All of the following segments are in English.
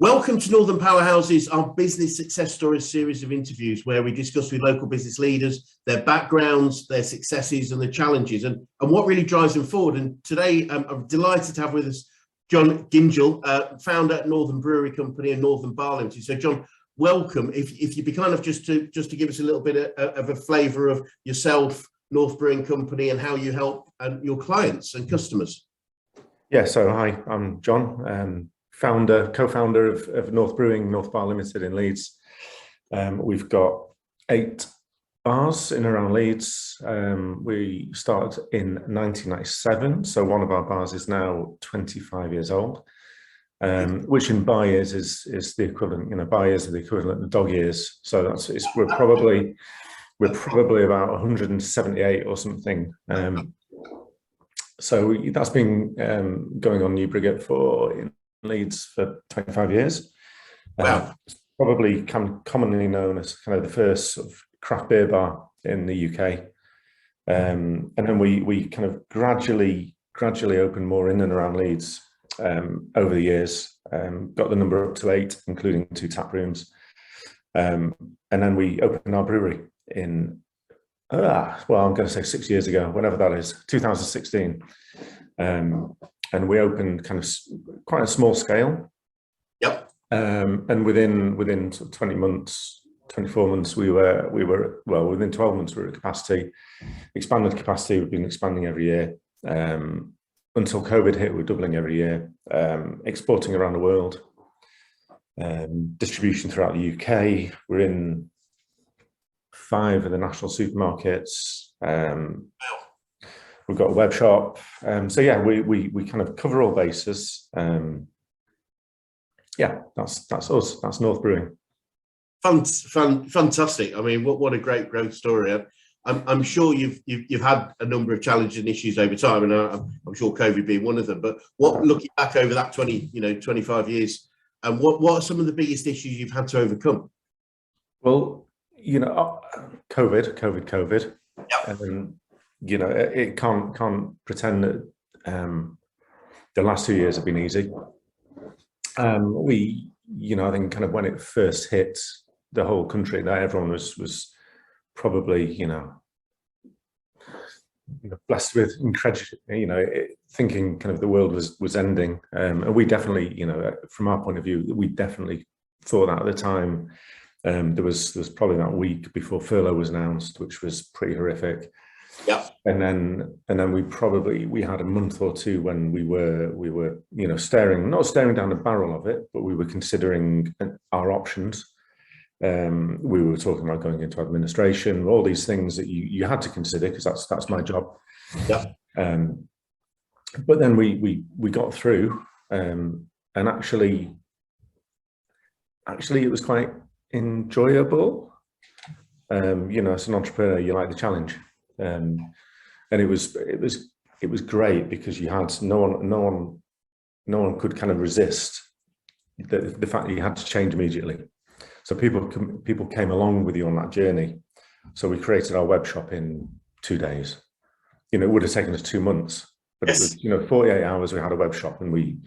Welcome to Northern Powerhouses, our business success stories series of interviews where we discuss with local business leaders, their backgrounds, their successes and the challenges and what really drives them forward. And today I'm delighted to have with us John Gyngell, founder at Northern Brewery Company and North Bar Ltd. So John, welcome. If you'd be kind of just to give us a little bit of a flavour of yourself, North Brewing Company, and how you help your clients and customers. Yeah, so hi, I'm John. Co-founder of North North Bar Ltd in Leeds. We've got 8 bars in around Leeds. We started in 1997, so one of our bars is now 25 years old, which in bar years is the equivalent. You know, bar years are the equivalent of dog years. So we're probably about 178 or something. So that's been going on New Brigade for Leeds for 25 years. Wow. It's probably commonly known as kind of the first sort of craft beer bar in the UK. And then we kind of gradually opened more in and around Leeds over the years. Got the number up to 8, including 2 tap rooms. And then we opened our brewery in, well, I'm going to say 6 years ago, whenever that is, 2016. And we opened kind of quite a small scale. Yep. And within sort of 20 months, 24 months, we were within 12 months we were at capacity, expanded capacity. We've been expanding every year until COVID hit. We're doubling every year, exporting around the world, distribution throughout the UK. We're in 5 of the national supermarkets. We've got a web shop. So yeah, we kind of cover all bases. Yeah, that's us. That's North Brewing. Fantastic. I mean, what a great growth story. I'm sure you've had a number of challenges and issues over time, and I'm sure COVID being one of them. But looking back over that 25 years, and what are some of the biggest issues you've had to overcome? Well, you know, COVID. Yep. And you know, it can't pretend that the last 2 years have been easy. You know, I think kind of when it first hit the whole country, that everyone was probably, you know, blessed with incredulity, you know, thinking kind of the world was ending. And we definitely, you know, from our point of view, we definitely thought that at the time. There was probably that week before furlough was announced, which was pretty horrific. Yeah. And then we had a month or 2 when we were you know, not staring down the barrel of it, but we were considering our options. We were talking about going into administration, all these things that you had to consider, because that's my job. Yeah. But then we got through, and actually it was quite enjoyable. You know, as an entrepreneur, you like the challenge. And it was great because you had no one could kind of resist the fact that you had to change immediately. So people came along with you on that journey. So we created our web shop in 2 days. You know, it would have taken us 2 months, but yes. It was, you know, 48 hours we had a web shop, and we,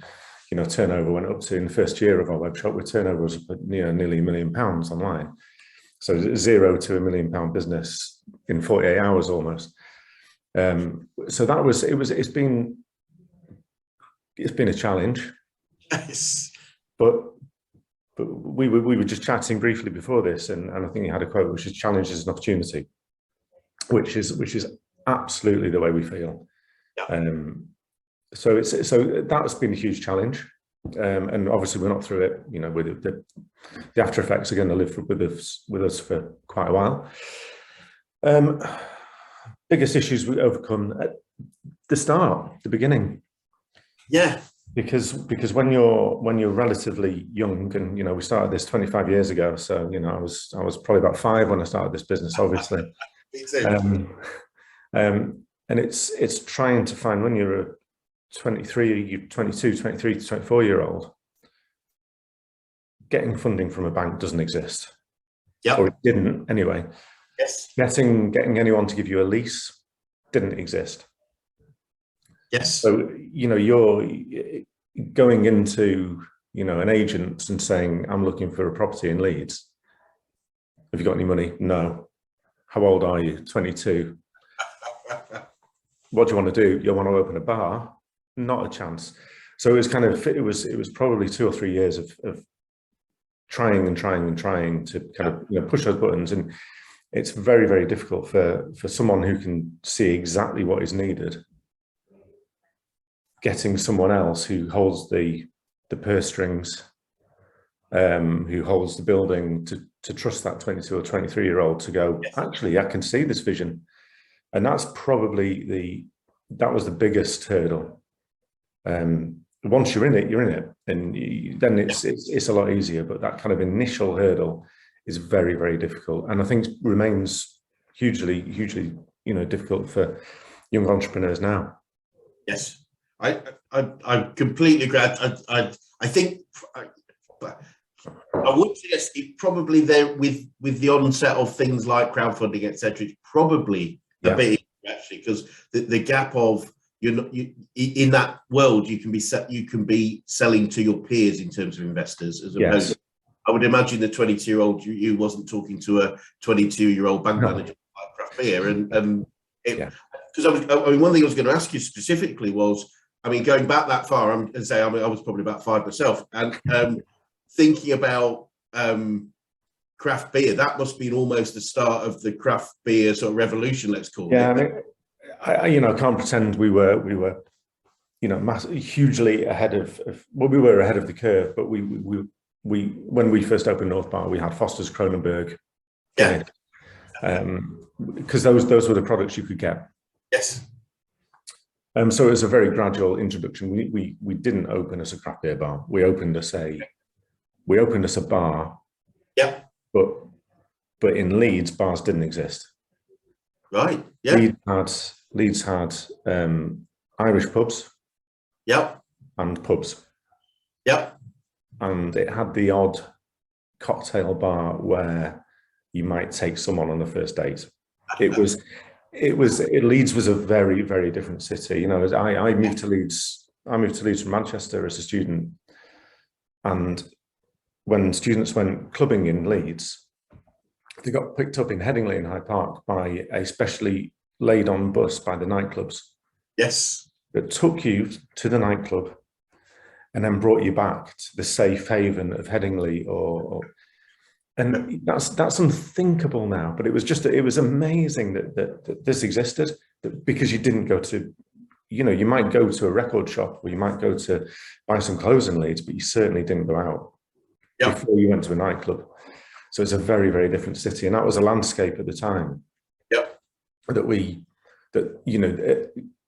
you know, turnover went up to, in the first year of our web shop, turnover was, you know, nearly £1 million online. So 0 to £1 million business in 48 hours almost. So that was, it's been a challenge. Yes. But we were just chatting briefly before this, and I think you had a quote, which is challenge is an opportunity, which is absolutely the way we feel. Yeah. So that's been a huge challenge. And obviously we're not through it, you know, with the after effects are going to live with us for quite a while. Biggest issues we overcome at the beginning. Yeah. Because when you're relatively young, and you know, we started this 25 years ago, so you know, I was probably about 5 when I started this business, obviously. Me too. And it's trying to find, when you're a 22, 23 to 24-year-old, getting funding from a bank doesn't exist. Yeah. Or it didn't anyway. Yes. Getting anyone to give you a lease didn't exist. Yes. So, you know, you're going into an agent and saying, I'm looking for a property in Leeds. Have you got any money? No. How old are you? 22. What do you want to do? You want to open a bar? Not a chance. So it was it was probably 2 or 3 years of trying to kind of push those buttons. And it's very, very difficult for someone who can see exactly what is needed, getting someone else who holds the purse strings, who holds the building, to trust that 22 or 23-year-old to go, actually, I can see this vision. And that's probably that was the biggest hurdle. Once you're in it, and then it's a lot easier. But that kind of initial hurdle is very, very difficult, and I think remains hugely difficult for young entrepreneurs now. Yes, I completely agree. I think I would suggest it probably there with the onset of things like crowdfunding, etc. It's probably a bit actually, because the gap of in that world you can be selling to your peers in terms of investors as opposed to, I would imagine the 22-year-old you wasn't talking to a 22-year-old bank manager like craft beer, and because I mean one thing I was going to ask you specifically was, I mean, going back that far, I was probably about 5 myself, and thinking about craft beer, that must be almost the start of the craft beer sort of revolution, let's call it. I mean, I can't pretend we were hugely ahead of we were ahead of the curve, but we when we first opened North Bar, we had Foster's Kronenberg, because those were the products you could get. Yes. So it was a very gradual introduction. We didn't open as a craft beer bar. We opened as a bar. Yeah. But in Leeds, bars didn't exist. Right. Yeah. Leeds had Irish pubs. Yep. And pubs. Yep. And it had the odd cocktail bar where you might take someone on the first date. Leeds was a very, very different city. I moved to Leeds. I moved to Leeds from Manchester as a student, and when students went clubbing in Leeds, they got picked up in Headingley in Hyde Park by a specially laid on bus by the nightclubs. Yes. That took you to the nightclub and then brought you back to the safe haven of Headingley, and that's unthinkable now. But it was amazing that this existed, because you didn't go to, you might go to a record shop, or you might go to buy some clothes in Leeds, but you certainly didn't go out before you went to a nightclub. So it's a very, very different city, and that was a landscape at the time.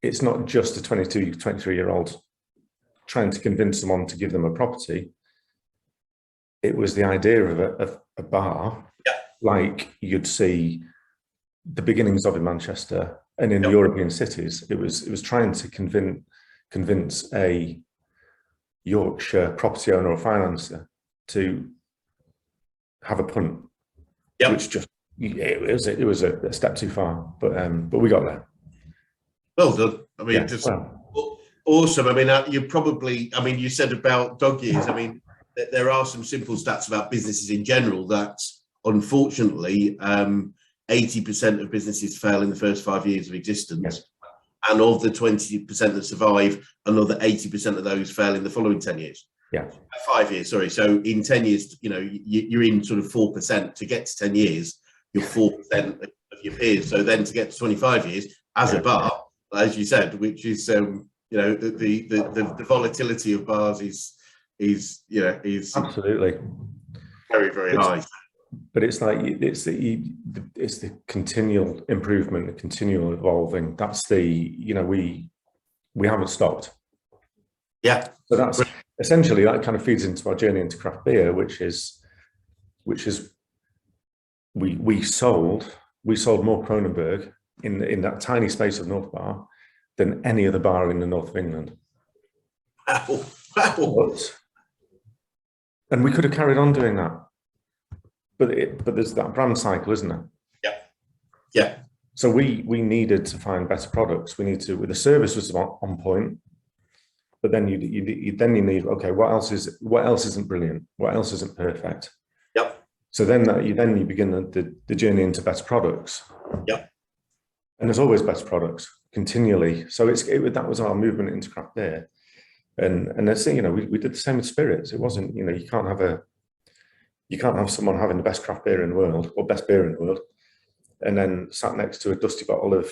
It's not just a 22, 23-year-old trying to convince someone to give them a property. It was the idea of a bar, like you'd see the beginnings of in Manchester and in European cities. It was trying to convince a Yorkshire property owner or financer to have a punt, which just it was a step too far, but we got there. Well done. I mean, awesome. I mean, you said about dog years. I mean, there are some simple stats about businesses in general that, unfortunately, 80% of businesses fail in the first 5 years of existence. Yes. And of the 20% that survive, another 80% of those fail in the following 10 years. Yeah. 5 years, sorry. So in 10 years, you're in sort of 4%. To get to 10 years, you're 4% of your peers. So then to get to 25 years as a bar, as you said, which is, the volatility of bars is absolutely very, very high. But it's like it's the continual improvement, the continual evolving. That's we haven't stopped. Yeah. So that's essentially, that kind of feeds into our journey into craft beer, which is we sold more Kronenberg in that tiny space of North Bar than any other bar in the north of England. Wow. And we could have carried on doing that. But there's that brand cycle, isn't there? Yeah. So we needed to find better products. The service was on point. But then you need, okay, what else isn't brilliant? What else isn't perfect? Yep. So then you begin the journey into best products. Yep. And there's always best products continually. So that was our movement into craft beer. And let's say, we did the same with spirits. It wasn't, you can't have someone having the best craft beer in the world or best beer in the world, and then sat next to a dusty bottle of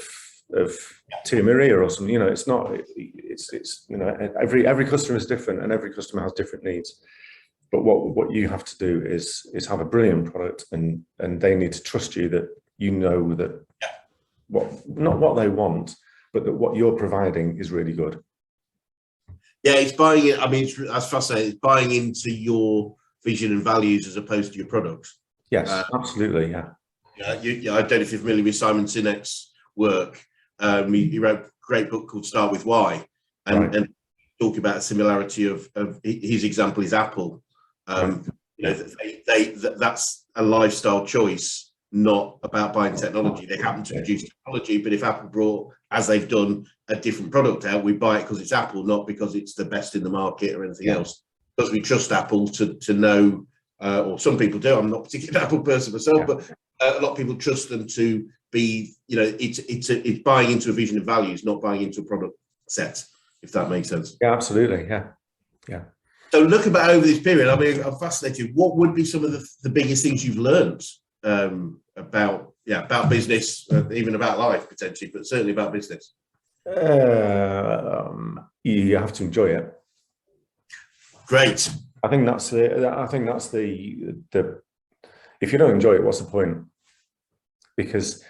Tia Maria or something. It's not. It's every customer is different, and every customer has different needs. But what you have to do is have a brilliant product, and they need to trust you that that not what they want, but that what you're providing is really good. Yeah, it's buying it. I mean, as fascinating. It's buying into your vision and values as opposed to your products. Yes, absolutely. Yeah. I don't know if you're familiar with Simon Sinek's work. He wrote a great book called Start With Why, and talk about a similarity of his example is Apple. That's a lifestyle choice, not about buying technology. They happen to produce technology, but if Apple brought, as they've done, a different product out, we buy it because it's Apple, not because it's the best in the market or anything else. Because we trust Apple to know, or some people do. I'm not particularly an Apple person myself, but a lot of people trust them to be. It's buying into a vision and values, not buying into a product set. If that makes sense. Yeah, absolutely. Yeah. So looking back over this period, I mean, I'm fascinated. What would be some of the biggest things you've learned about business, even about life potentially, but certainly about business? You have to enjoy it. Great. I think that's the if you don't enjoy it, what's the point? Because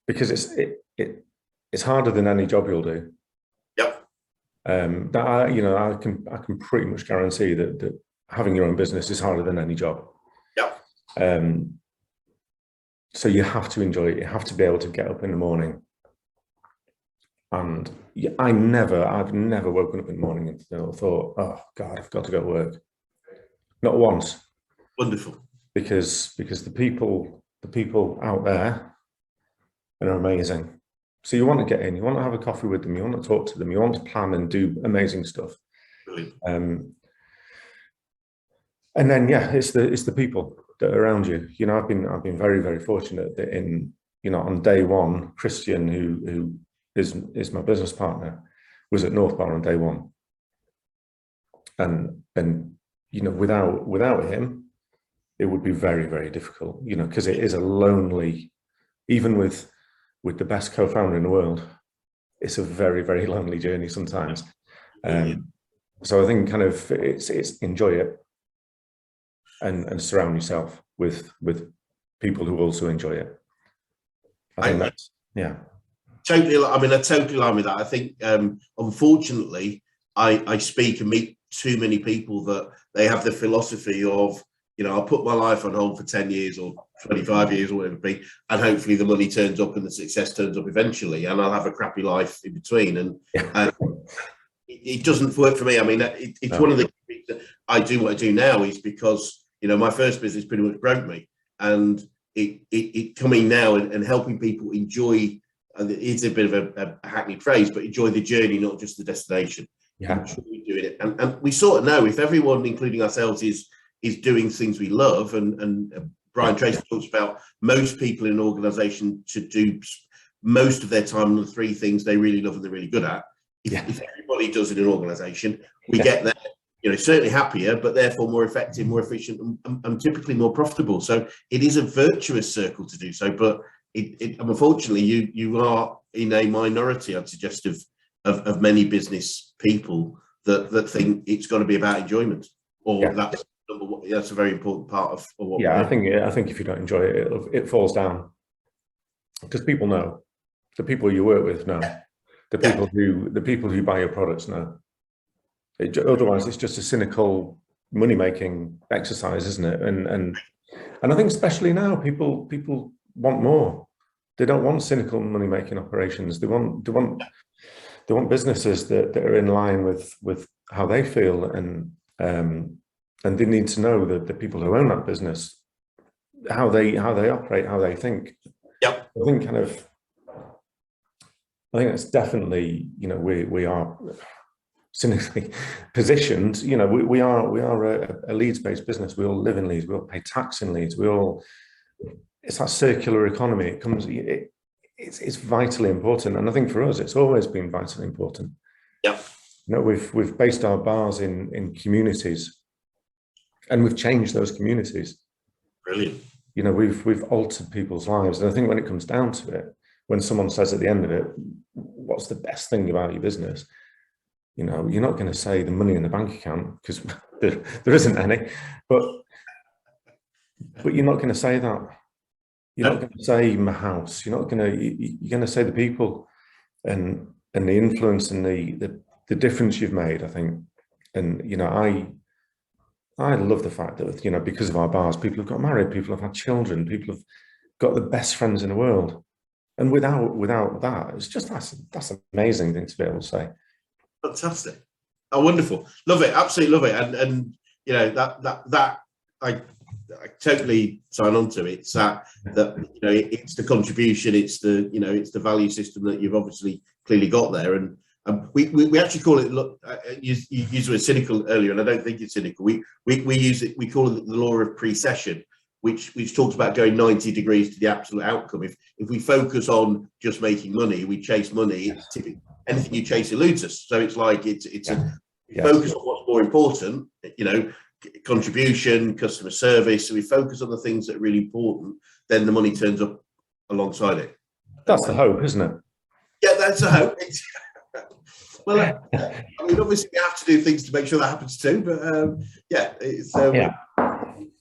it's harder than any job you'll do. Yep. I can pretty much guarantee that having your own business is harder than any job. Yep. So you have to enjoy it. You have to be able to get up in the morning. And I've never woken up in the morning and thought, oh God, I've got to go to work. Not once. Wonderful. Because the people out there are amazing. So you want to get in, you want to have a coffee with them, you want to talk to them, you want to plan and do amazing stuff. Brilliant. And then it's the people that are around you. I've been very, very fortunate that on day one, Christian, who is my business partner, was at North Bar on day one. And without him, it would be very, very difficult, because it is a lonely, even with the best co-founder in the world, it's a very, very lonely journey sometimes. So I think it's enjoy it and surround yourself with people who also enjoy it. I think that's, yeah. Totally. I mean, I totally align with that. I think, unfortunately, I speak and meet too many people that they have the philosophy of, I'll put my life on hold for 10 years or 25 years or whatever it be, and hopefully the money turns up and the success turns up eventually, and I'll have a crappy life in between. And it doesn't work for me. I mean, it's one of the things that I do what I do now is because, my first business pretty much broke me, and it coming now and helping people enjoy. It's a bit of a hackneyed phrase, but enjoy the journey, not just the destination. Yeah, enjoy doing it, and we sort of know if everyone, including ourselves, is doing things we love. And Brian Tracy talks about most people in an organisation should do most of their time on the three things they really love and they're really good at. If everybody does in an organisation, we get there. Certainly happier, but therefore more effective, more efficient, and typically more profitable. So it is a virtuous circle to do so, but. Unfortunately, you are in a minority, I'd suggest, of many business people that think it's got to be about enjoyment, or that's number one. That's a very important part of what. Yeah, I think if you don't enjoy it, it falls down, because people know, the people you work with know, the people who buy your products know. Otherwise, it's just a cynical money making exercise, isn't it? And I think especially now, people want more. They don't want cynical money-making operations. They want businesses that are in line with how they feel, and they need to know that the people who own that business, how they operate, how they think. Yep. I think it's definitely, we are cynically positioned, you know, we are a Leeds-based business. We all live in Leeds. We all pay tax in Leeds. It's that circular economy. It's vitally important, and I think for us, it's always been vitally important. Yeah. You know, we've based our bars in communities, and we've changed those communities. Brilliant. You know, we've altered people's lives, and I think when it comes down to it, when someone says at the end of it, "What's the best thing about your business?" You know, you're not going to say the money in the bank account, because there isn't any, but you're not going to say that. You're not going to say my house. You're going to say the people and the influence and the difference you've made, I think. And, you know, I love the fact that, you know, because of our bars, people have got married, people have had children, people have got the best friends in the world. And without that, it's just, that's an amazing thing to be able to say. Fantastic. Oh, wonderful. Love it. Absolutely love it. And you know, that I totally sign on to it. It's that you know, it's the contribution, it's the value system that you've obviously clearly got there. And we actually call it, look, you used the word cynical earlier, and I don't think it's cynical. We use it, we call it the law of precession, which talks about going 90 degrees to the absolute outcome. If we focus on just making money, we chase money, typically anything you chase eludes us. So it's like focus on what's more important, you know, contribution, customer service. So we focus on the things that are really important, then the money turns up alongside it. That's the hope, isn't it? Yeah, that's the hope. Well, I mean, obviously we have to do things to make sure that happens too, but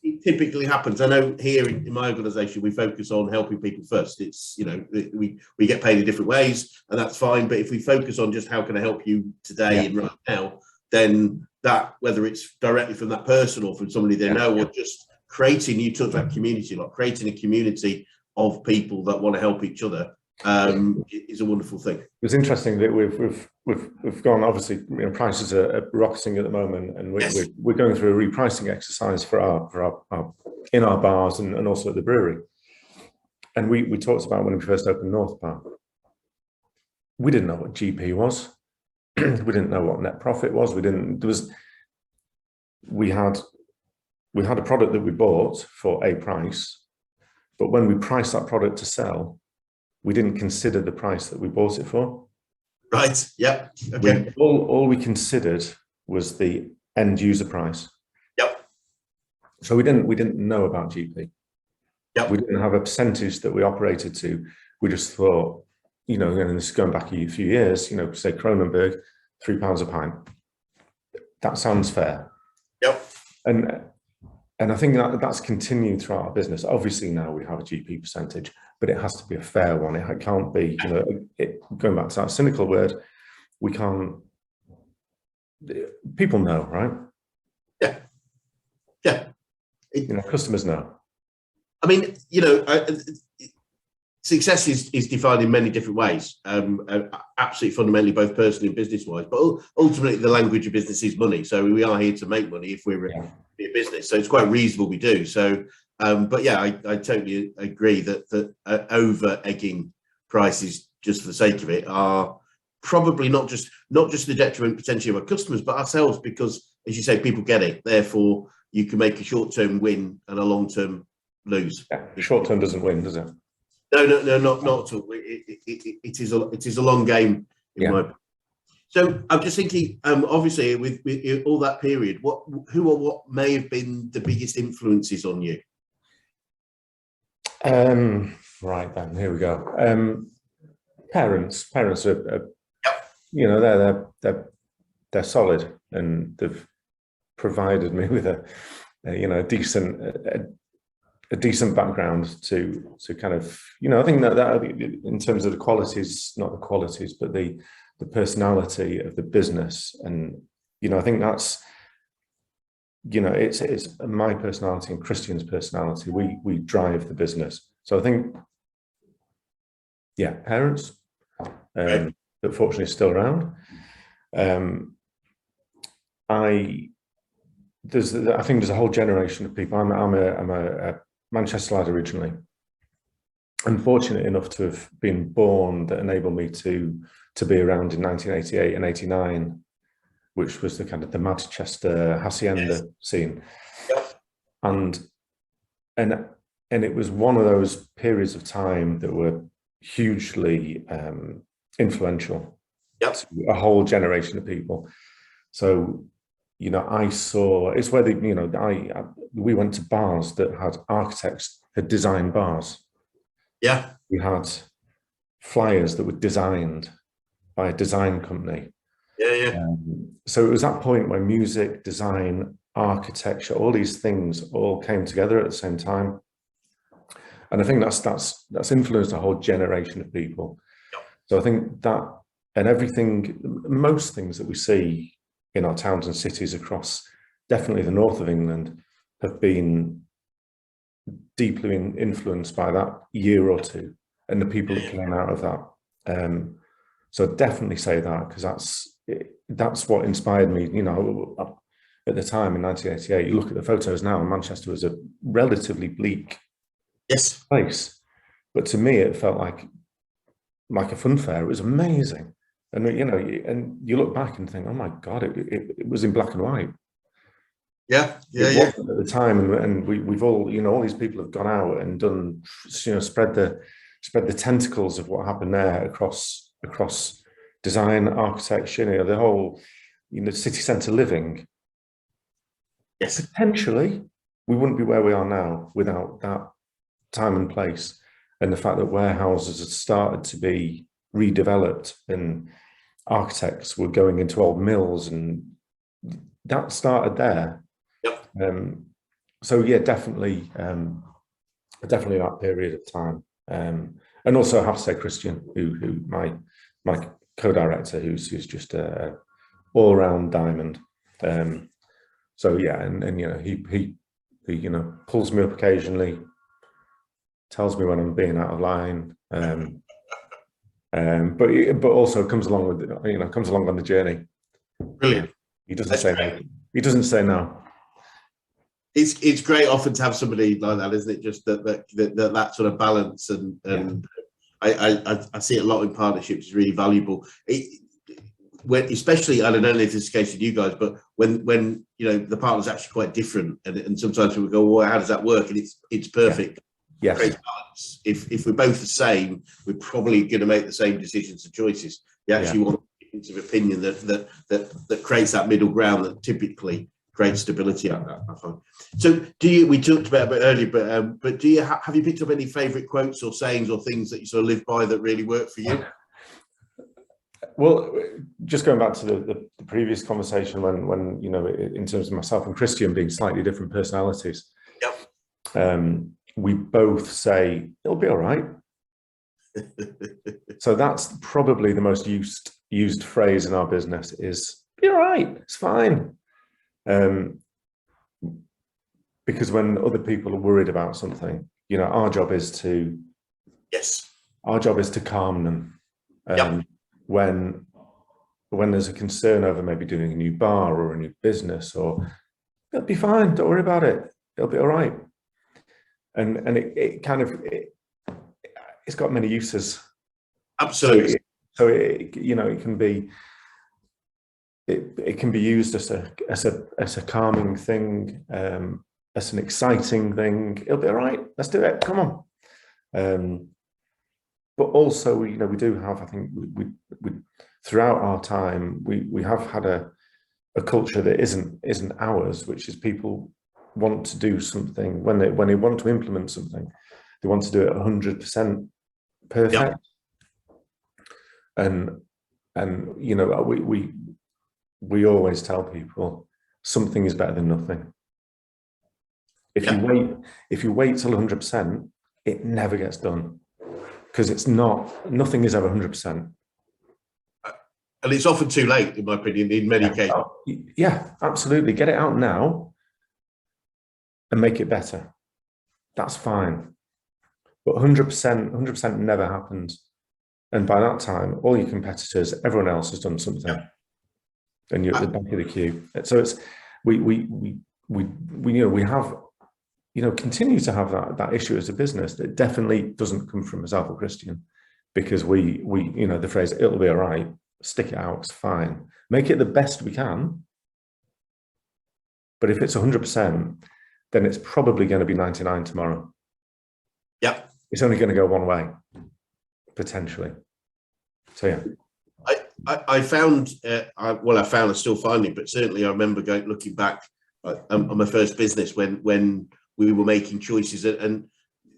it typically happens. I know here in my organisation, we focus on helping people first. It's, you know, we get paid in different ways, and that's fine. But if we focus on just how can I help you today and right now, then that, whether it's directly from that person or from somebody they know, or just creating, you talked about community, like creating a community of people that want to help each other, is a wonderful thing. It was interesting that we've gone, obviously, you know, prices are rocketing at the moment, and we're going through a repricing exercise for our in our bars and also at the brewery. And we talked about when we first opened North Bar, we didn't know what GP was. We didn't know what net profit was. We had a product that we bought for a price, but when we priced that product to sell, we didn't consider the price that we bought it for. Right. Yeah. Okay. All we considered was the end user price. Yep. So we didn't know about GP. Yep. We didn't have a percentage that we operated to. We just thought, you know, and this is going back a few years, you know, say Kronenberg, £3 a pint. That sounds fair. Yep. And I think that's continued throughout our business. Obviously now we have a GP percentage, but it has to be a fair one. It can't be, you know, going back to that cynical word, we can't, people know, right? Yeah. Yeah. You know, customers know. I mean, you know, success is defined in many different ways, absolutely fundamentally, both personally and business-wise. But ultimately, the language of business is money. So we are here to make money if we're a business. So it's quite reasonable we do. So, but yeah, I totally agree that over-egging prices just for the sake of it are probably not just the detriment potentially of our customers, but ourselves, because, as you say, people get it. Therefore, you can make a short-term win and a long-term lose. Yeah, short-term doesn't win, does it? No, not at all. It is a long game in my opinion. So I'm just thinking, obviously, with all that period, who or what may have been the biggest influences on you? Right then, here we go. Parents are you know, they're solid, and they've provided me with a decent background to kind of, you know, I think that in terms of the qualities, not the qualities, but the personality of the business. And, you know, I think that's, you know, it's my personality and Christian's personality. We drive the business. So I think, yeah, parents, that fortunately are still around. I think there's a whole generation of people. I'm a Manchester lad originally. I'm fortunate enough to have been born that enabled me to be around in 1988 and 89 which was the kind of the Manchester hacienda scene. Yep. And it was one of those periods of time that were hugely influential to a whole generation of people. So, you know, I saw, it's where we went to bars that had architects had designed bars. Yeah. We had flyers that were designed by a design company. Yeah. So it was that point where music, design, architecture, all these things all came together at the same time. And I think that's influenced a whole generation of people. Yep. So I think that, and everything, most things that we see in our towns and cities across definitely the north of England have been deeply influenced by that year or two and the people that came out of that. So I'd definitely say that, because that's what inspired me. You know, at the time in 1988, you look at the photos now, and Manchester was a relatively bleak place, but to me it felt like a fun fair. It was amazing. And you know, and you look back and think, oh my God, it was in black and white. Yeah. At the time, and we've all, you know, all these people have gone out and done, you know, spread the tentacles of what happened there across design, architecture, you know, the whole, you know, city centre living. Yes. Potentially, we wouldn't be where we are now without that time and place, and the fact that warehouses had started to be redeveloped and architects were going into old mills, and that started there. Yep. So yeah, definitely that period of time. And also I have to say Christian, who my co-director, who's just a all-round diamond. So yeah, and you know, he you know, pulls me up occasionally, tells me when I'm being out of line. But also comes along with, you know, comes along on the journey. Brilliant. He doesn't say no. He doesn't say no. It's great often to have somebody like that, isn't it? Just that sort of balance, and I see it a lot in partnerships. Is really valuable. Especially, I don't know if this is the case with you guys, but when you know the partner's actually quite different, and sometimes we go, well, how does that work? And it's perfect. Yes. Great balance. If we're both the same, we're probably going to make the same decisions and choices. You actually want a difference of opinion that creates that middle ground that typically creates stability. I find. So, we talked about it earlier, but do you have you picked up any favourite quotes or sayings or things that you sort of live by that really work for you? Well, just going back to the previous conversation, when you know, in terms of myself and Christian being slightly different personalities. Yep. We both say it'll be all right. So that's probably the most used phrase in our business is be all right, it's fine. Because when other people are worried about something, you know, our job is to calm them. When there's a concern over maybe doing a new bar or a new business, or it'll be fine, don't worry about it, it'll be all right. And it kind of it's got many uses. Absolutely. So you know, it can be used as a calming thing, as an exciting thing. It'll be all right, let's do it, come on. But also, you know, we do have, I think we throughout our time, we have had a culture that isn't ours, which is people want to do something when they want to implement something, they want to do it 100% perfect. And you know, we always tell people something is better than nothing. If you wait till 100%, it never gets done, because nothing is ever 100%. And it's often too late, in my opinion, in many cases. Yeah, absolutely. Get it out now and make it better. That's fine. But 100% never happens. And by that time, all your competitors, everyone else has done something, and you're at the back of the queue. So it's we you know, we have, you know, continue to have that issue as a business that definitely doesn't come from myself or Christian, because we you know, the phrase "it'll be all right" stick it out, it's fine. Make it the best we can. But if it's 100%, then it's probably going to be 99 tomorrow. Yeah. It's only going to go one way, potentially. So, yeah. I found, I still finding, but certainly I remember looking back on my first business when we were making choices, and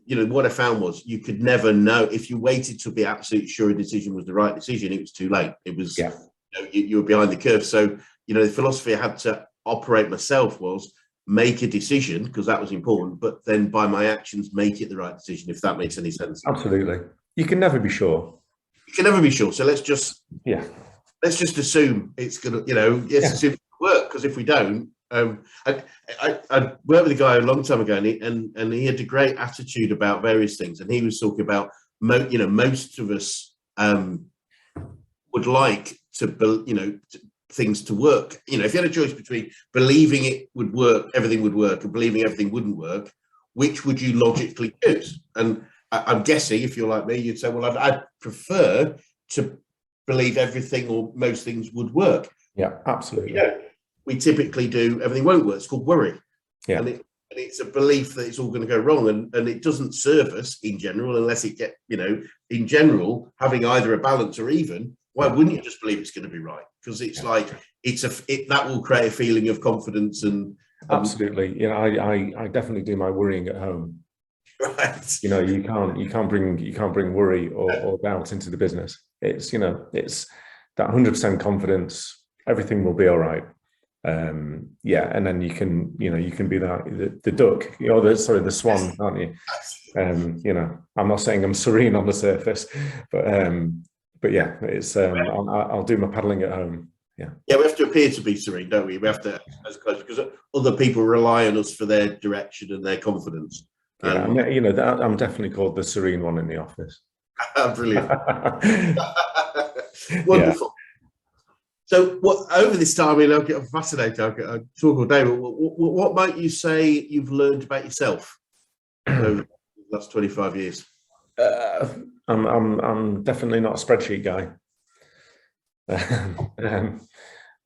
you know what I found was you could never know if you waited to be absolutely sure a decision was the right decision. It was too late. It was, you were behind the curve. So you know the philosophy I had to operate myself was make a decision, because that was important, but then by my actions make it the right decision, if that makes any sense. Absolutely. You can never be sure. You can never be sure. So let's just assume it's gonna, assume it's gonna work, because if we don't, I worked with a guy a long time ago, and he had a great attitude about various things, and he was talking about most of us would like to things to work. You know, if you had a choice between believing it would work, everything would work, and believing everything wouldn't work, which would you logically choose? And I'm guessing if you're like me, you'd say, well, I'd prefer to believe everything or most things would work. Yeah, absolutely. We typically do everything won't work. It's called worry. Yeah. And it's a belief that it's all going to go wrong, and it doesn't serve us in general unless it in general, having either a balance or even, why wouldn't you just believe it's going to be right? Because it's like that will create a feeling of confidence and absolutely. You know, I definitely do my worrying at home. Right. You know, you can't bring worry or doubt into the business. It's it's that 100% confidence. Everything will be all right. And then you can be the duck, the swan, aren't you? I'm not saying I'm serene on the surface, but yeah, it's I'll do my paddling at home. Yeah, we have to appear to be serene, don't we? We have to, as close, because other people rely on us for their direction and their confidence. I'm definitely called the serene one in the office. Brilliant. Wonderful. So, over this time, I'll get fascinated. I talk all day. But what might you say you've learned about yourself over the last 25 years? I'm definitely not a spreadsheet guy,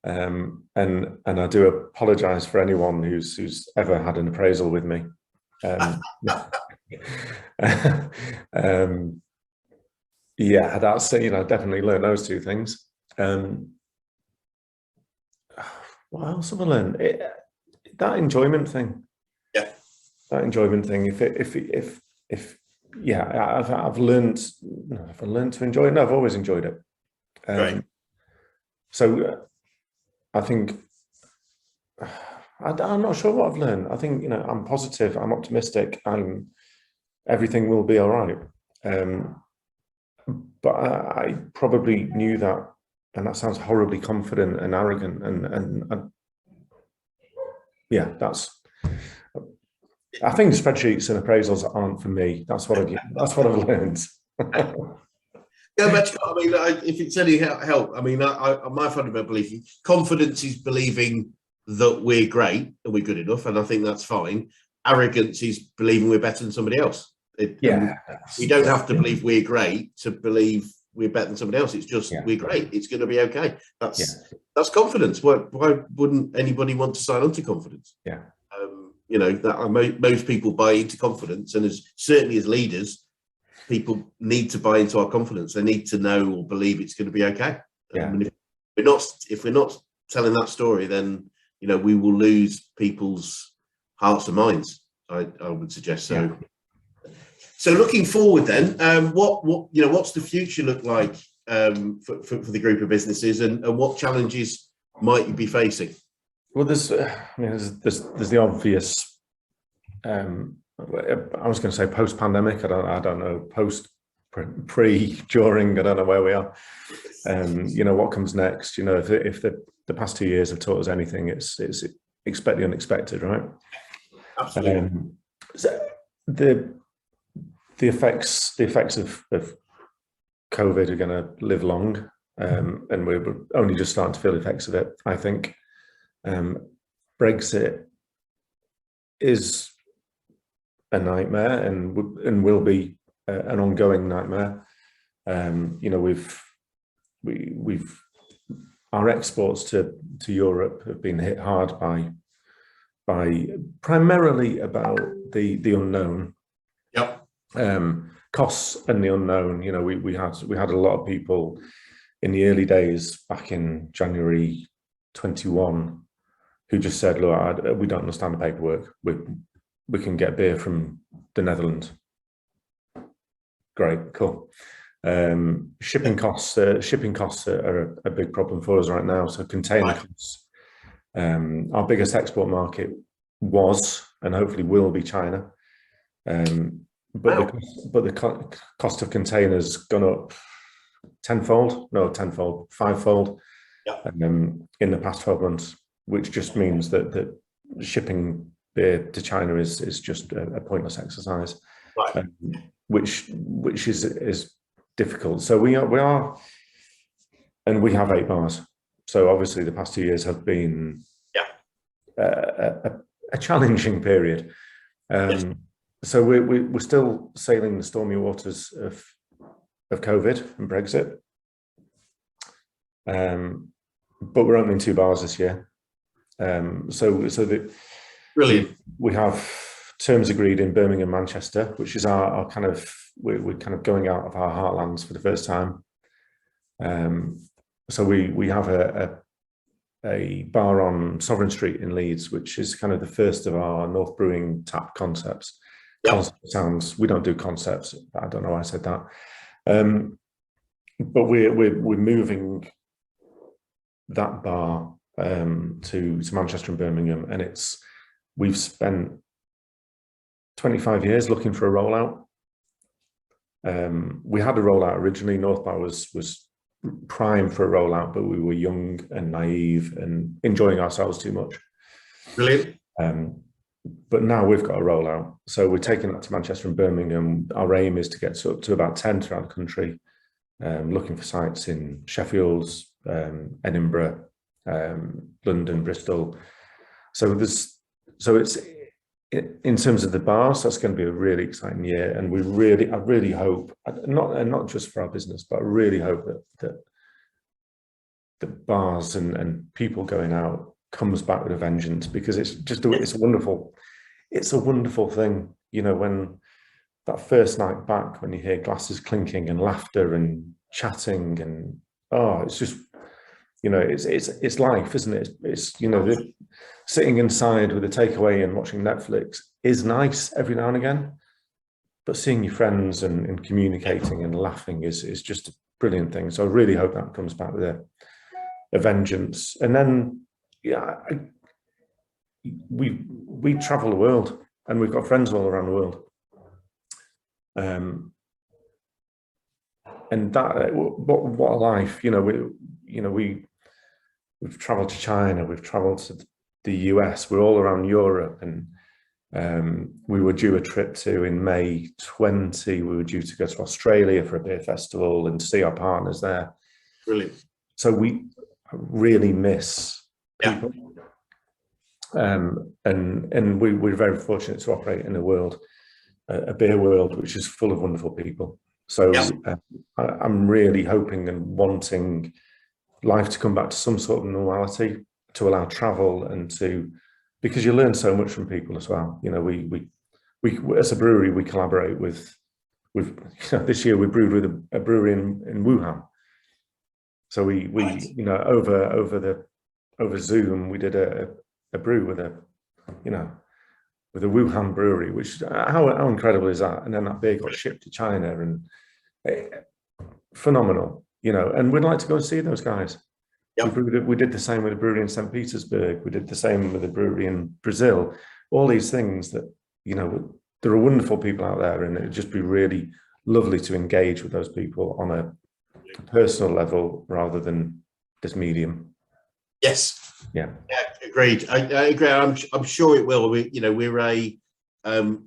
and I do apologise for anyone who's ever had an appraisal with me. That's definitely learned those two things. What else have I learned? That enjoyment thing. Yeah. That enjoyment thing. I've learned to enjoy it. No, I've always enjoyed it. Right. So I think I'm not sure what I've learned. I think I'm positive. I'm optimistic. Everything will be all right. But I probably knew that. And that sounds horribly confident and arrogant, and I think spreadsheets and appraisals aren't for me. That's what I've learned. But if it's any help, my fundamental belief, confidence is believing that we're great and we're good enough, and I think that's fine. Arrogance is believing we're better than somebody else. We don't have to believe we're great to believe we're better than somebody else. It's just we're great. It's going to be okay. That's confidence. Why wouldn't anybody want to sign on to confidence? Yeah. Most people buy into confidence, and certainly as leaders, people need to buy into our confidence. They need to know or believe it's going to be okay. Yeah. If we're not telling that story, then we will lose people's hearts and minds. I would suggest so. Yeah. So looking forward, then, what's the future look like for the group of businesses, and what challenges might you be facing? Well, there's the obvious. I was going to say post-pandemic. I don't know, pre, during. I don't know where we are. What comes next? If the past 2 years have taught us anything, it's expect the unexpected, right? Absolutely. So the effects of COVID are going to live long, and we're only just starting to feel the effects of it. I think Brexit is a nightmare and will be an ongoing nightmare. we've our exports to Europe have been hit hard by primarily about the unknown. Yep. Costs and the unknown. You know, we had a lot of people in the early days back in January 21 who just said, look, we don't understand the paperwork. We can get beer from the Netherlands. Great, cool. Shipping costs are a big problem for us right now. So container costs. Our biggest export market was and hopefully will be China. But the cost of containers gone up fivefold in the past 12 months, which just means that shipping beer to China is just a pointless exercise, which is difficult. So we are, and we have 8 bars. So obviously the past 2 years have been a challenging period. So we're still sailing the stormy waters of COVID and Brexit. But we're opening 2 bars this year. Brilliant. We have terms agreed in Birmingham, Manchester, which is our kind of, we're kind of going out of our heartlands for the first time. So we have a bar on Sovereign Street in Leeds, which is kind of the first of our North Brewing tap concepts. Concept sounds, we don't do concepts. I don't know why I said that. But we're moving that bar to Manchester and Birmingham, and we've spent 25 years looking for a rollout. We had a rollout originally. North Bar was prime for a rollout, but we were young and naive and enjoying ourselves too much. Brilliant. But now we've got a rollout, so we're taking that to Manchester and Birmingham. Our aim is to get up to about 10 throughout the country, looking for sites in Sheffield, Edinburgh, London, Bristol. So it's in terms of the bars, that's going to be a really exciting year, and I really hope, not just for our business, but I really hope that the bars and people going out comes back with a vengeance, because it's a wonderful thing, you know, when that first night back, when you hear glasses clinking and laughter and chatting, and it's just, you know, it's life, isn't it? It's you know, sitting inside with a takeaway and watching Netflix is nice every now and again, but seeing your friends and communicating and laughing is just a brilliant thing. So I really hope that comes back with a vengeance. And then we travel the world, and we've got friends all around the world. And that, what a life, you know. We've traveled to China, we've traveled to the US, we're all around Europe, and we were due a trip in May 20. We were due to go to Australia for a beer festival and see our partners there. Brilliant. So we really miss people. And we're very fortunate to operate in a beer world, which is full of wonderful people. So I'm really hoping and wanting life to come back to some sort of normality, to allow travel, and because you learn so much from people as well. You know, we as a brewery, we collaborate with this year we brewed with a brewery in Wuhan. So we you know, over Zoom, we did a brew with a Wuhan brewery, which how incredible is that? And then that beer got shipped to China, and phenomenal, you know. And we'd like to go and see those guys. We did the same with a brewery in St. Petersburg. We did the same with a brewery in Brazil. All these things that, you know, there are wonderful people out there, and it'd just be really lovely to engage with those people on a personal level rather than this medium. Yes. Yeah, agreed. I agree. I'm sure it will. We're a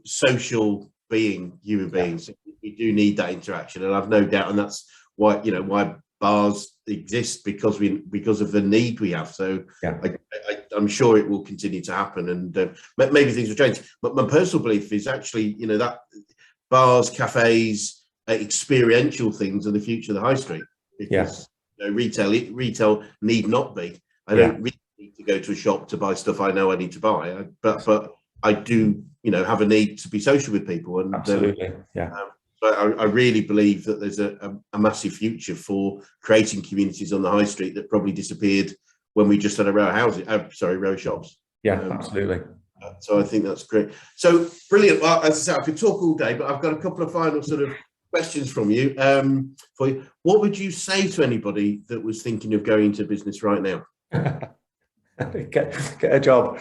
social human beings. We do need that interaction, and I've no doubt, and that's why bars exist, because of the need we have. So I'm sure it will continue to happen, and maybe things will change. But my personal belief is actually, that bars, cafes, experiential things are the future of the high street. Because retail need not be. I don't really need to go to a shop to buy stuff I know I need to buy, but I do, have a need to be social with people. And absolutely, I really believe that there's a massive future for creating communities on the high street that probably disappeared when we just had a row of houses. Row of shops. Yeah, absolutely. So I think that's great. So brilliant. Well, as I said, I could talk all day, but I've got a couple of final sort of questions from you. For you, what would you say to anybody that was thinking of going into business right now? Get a job.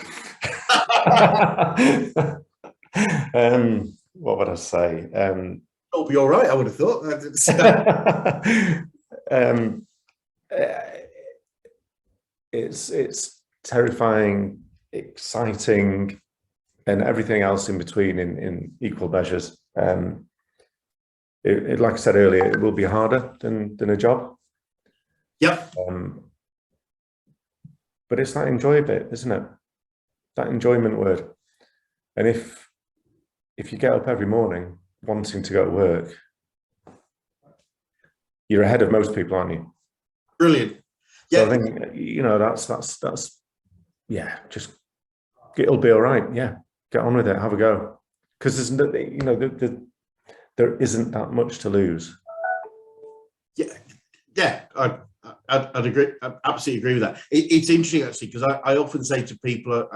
What would I say? It'll be all right, I would have thought. It's terrifying, exciting, and everything else in between in equal measures. Like I said earlier, it will be harder than a job. Yep. But it's that enjoy bit, isn't it? That enjoyment word. And if you get up every morning wanting to go to work, you're ahead of most people, aren't you? Brilliant. Yeah. So I think that's just it'll be all right. Yeah, get on with it, have a go, because there's there isn't that much to lose. Yeah, I'd agree. I absolutely agree with that. It's interesting actually, because I often say to people,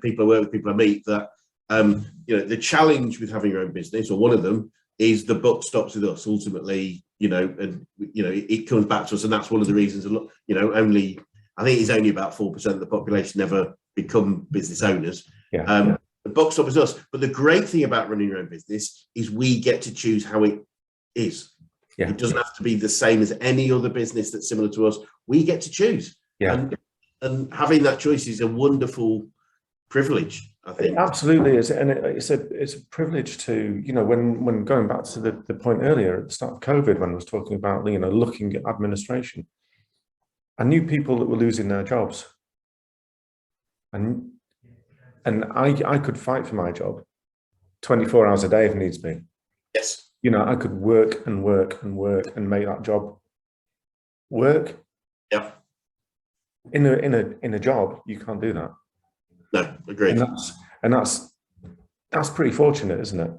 people I work with, people I meet, that the challenge with having your own business, or one of them, is the buck stops with us ultimately. It comes back to us, and that's one of the reasons. Only I think it's only about 4% of the population ever become business owners. Yeah. The buck stops is us. But the great thing about running your own business is we get to choose how it is. Yeah. It doesn't have to be the same as any other business that's similar to us. We get to choose. Yeah. And having that choice is a wonderful privilege, I think. It absolutely is. And it's a privilege to, when going back to the point earlier at the start of COVID, when I was talking about, looking at administration, I knew people that were losing their jobs. And I could fight for my job 24 hours a day if needs be. Yes. I could work and work and work and make that job work. Yeah. In a job, you can't do that. No, agreed. And that's pretty fortunate, isn't it?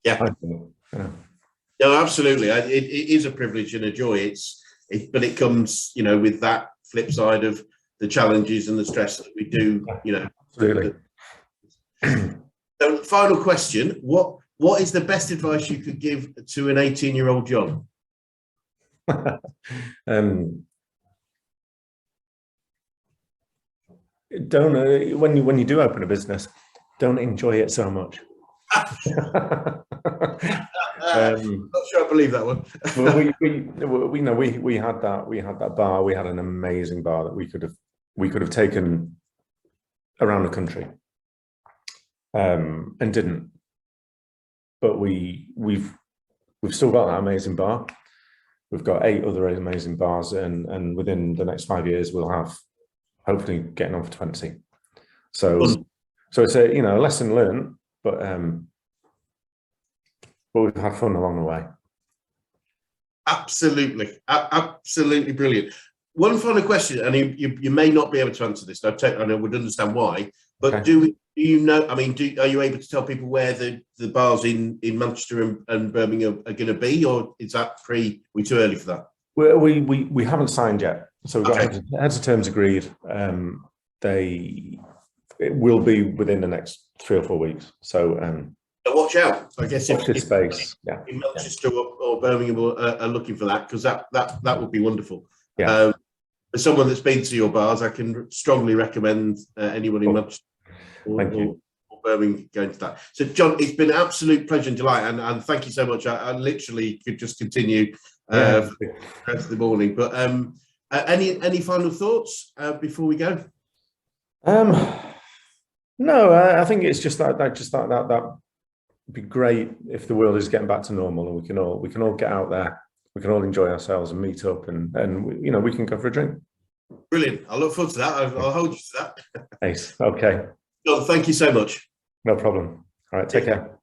Yeah. No, absolutely. It is a privilege and a joy. But it comes, with that flip side of the challenges and the stress that we do, Absolutely. So, final question: What is the best advice you could give to an 18-year-old John? Don't when you do open a business, don't enjoy it so much. Not sure I believe that one. we had that bar. We had an amazing bar that we could have taken around the country, and didn't. But we've still got that amazing bar. We've got 8 other amazing bars, and within the next 5 years, we'll have hopefully getting on for 20. So it's a lesson learned, but we've had fun along the way. Absolutely brilliant. One final question, and you may not be able to answer this. I would understand why, but okay. Do you know? I mean, are you able to tell people where the bars in Manchester and Birmingham are going to be, or is that we too early for that? We haven't signed yet, so we've got heads of terms agreed. It will be within the next 3 or 4 weeks. So watch out. I guess if space, in Manchester or Birmingham are looking for that, because that would be wonderful. Yeah. As someone that's been to your bars, I can strongly recommend anyone in Manchester or Birmingham going to that. So, John, it's been an absolute pleasure and delight, and thank you so much. I literally could just continue for the rest of the morning. But any final thoughts before we go? No, I think it's just that would be great if the world is getting back to normal, and we can all get out there. We can all enjoy ourselves and meet up, and we can go for a drink. Brilliant. I look forward to that. I'll hold you to that. Nice. Okay. John, thank you so much. No problem. All right. Take care.